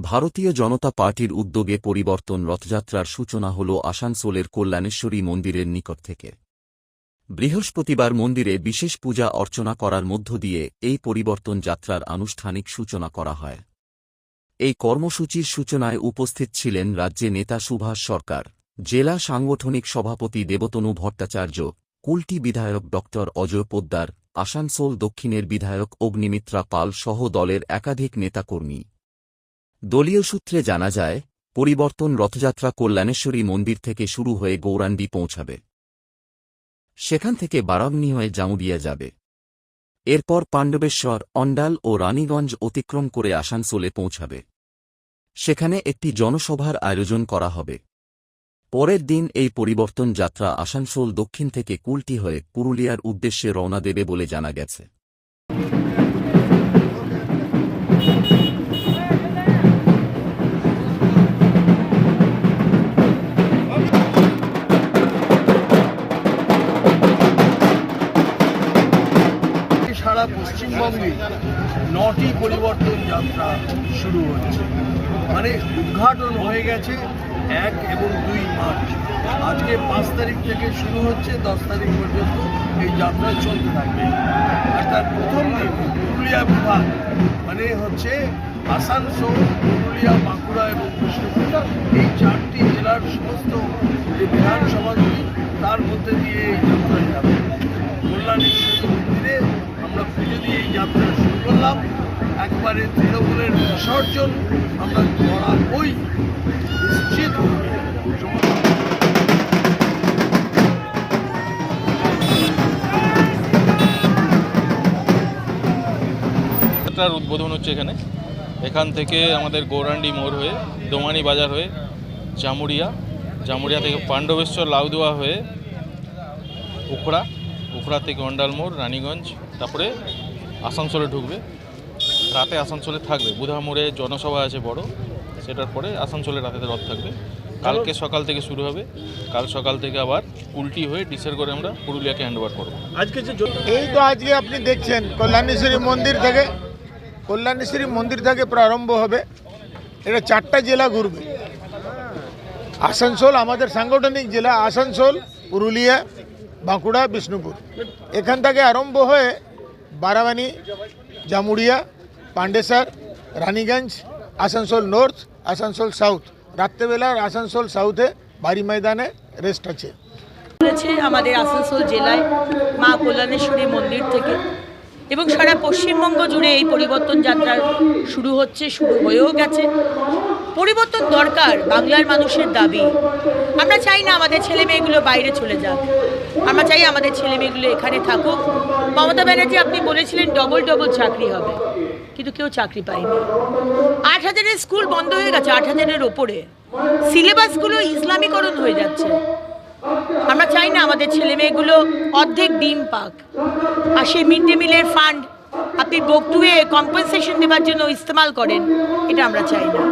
ভারতীয় জনতা পার্টির উদ্যোগে পরিবর্তন রথযাত্রার সূচনা হল আসানসোলের কল্যাণেশ্বরী মন্দিরের নিকট থেকে। বৃহস্পতিবার মন্দিরে বিশেষ পূজা অর্চনা করার মধ্য দিয়ে এই পরিবর্তন যাত্রার আনুষ্ঠানিক সূচনা করা হয়। এই কর্মসূচির সূচনায় উপস্থিত ছিলেন রাজ্যে নেতা সুভাষ সরকার, জেলা সাংগঠনিক সভাপতি দেবতনু ভট্টাচার্য, কুলটি বিধায়ক ড অজয় পোদ্দার, আসানসোল দক্ষিণের বিধায়ক অগ্নিমিত্রা পাল সহ দলের একাধিক নেতাকর্মী। দলীয় সূত্রে জানা যায়, পরিবর্তন রথযাত্রা কল্যাণেশ্বরী মন্দির থেকে শুরু হয়ে গৌরাণ্ডি পৌঁছাবে। সেখান থেকে বারাবণী হয়ে জামুরিয়া যাবে। এরপর পাণ্ডবেশ্বর, অন্ডাল ও রানীগঞ্জ অতিক্রম করে আসানসোলে পৌঁছাবে। সেখানে একটি জনসভার আয়োজন করা হবে। পরের দিন এই পরিবর্তন যাত্রা আসানসোল দক্ষিণ থেকে কুলটি হয়ে পুরুলিয়ার উদ্দেশ্যে রওনা দেবে বলে জানা গেছে। সারা পশ্চিমবঙ্গে 9টি পরিবর্তন যাত্রা শুরু হচ্ছে, মানে উদ্ঘাটন হয়ে গেছে 1 এবং 2 মার্চ। আজকে 5 তারিখ থেকে শুরু হচ্ছে, 10 তারিখ পর্যন্ত এই যাত্রা চলতে থাকবে। আর তার প্রথম দিন পুরুলিয়া বিভাগ, মানে হচ্ছে আসানসোল, পুরুলিয়া, বাঁকুড়া এবং বিষ্ণুপুর, এই 4টি জেলার সমস্ত যে বিধানসভাগুলি তার মধ্যে দিয়ে এই যাত্রা যাবে। কল্যাণেশ্বরী মন্দিরে আমরা পুজো দিয়ে এই যাত্রা শুরু করলাম। একবারে তৃণমূলের বিসর্জন আমরা করাবই নিশ্চিত। যাত্রার উদ্বোধন হচ্ছে এখান থেকে আমাদের গৌরাণ্ডি মোড় হয়ে দোমানি বাজার হয়ে জামুরিয়া থেকে পাণ্ডবেশ্বর লাউদুয়া হয়ে উখড়া থেকে অন্ডাল মোড়, রানীগঞ্জ, তারপরে আসানসোলে ঢুকবে। রাতে আসানসোলে থাকবে। বুধা মোড়ে জনসভা আছে বড়, সেটার পরে আসানসোলে রাতে রথ থাকবে। কালকে সকাল থেকে শুরু হবে। কাল সকাল থেকে আবার উল্টি হয়ে ডিসের করে আমরা পুরুলিয়াকে হ্যান্ডওভার করবো। আজকে আজকে আপনি দেখছেন কল্যাণেশ্বরী মন্দির থেকে প্রারম্ভ হবে। এটা 4টা জেলা ঘুরবে। আসানসোল আমাদের সাংগঠনিক জেলা, আসানসোল, পুরুলিয়া, বাঁকুড়া, বিষ্ণুপুর। এখান থেকে আরম্ভ হয়ে বারাবানী, জামুরিয়া, পাণ্ডেশ্বর, রানীগঞ্জ, আসানসোল নর্থ, আসানসোল সাউথ। রাত্রেবেলার আসানসোল সাউথে বাড়ি ময়দানে রেস্ট আছে। আমাদের আসানসোল জেলায় মা কল্যাণেশ্বরী মন্দির থেকে এবং সারা পশ্চিমবঙ্গ জুড়ে এই পরিবর্তন যাত্রা শুরু হয়েও গেছে। পরিবর্তন দরকার, বাংলার মানুষের দাবি। আমরা চাই না আমাদের ছেলে মেয়েগুলো বাইরে চলে যাক, আমরা চাই আমাদের ছেলে মেয়েগুলো এখানে থাকুক। মমতা ব্যানার্জি আপনি বলেছিলেন ডবল চাকরি হবে, কিন্তু কেউ চাকরি পায়নি। 8,000-এর স্কুল বন্ধ হয়ে গেছে, 8,000-এর ওপরে। সিলেবাসগুলো ইসলামীকরণ হয়ে যাচ্ছে। আমরা চাই না আমাদের ছেলে মেয়েগুলো অর্ধেক ডিম পাক। আর সেই মিড ডে মিলের ফান্ড আপনি বকটুয়ে কম্পেনসেশন দেওয়ার জন্য ইস্তেমাল করেন, এটা আমরা চাই না।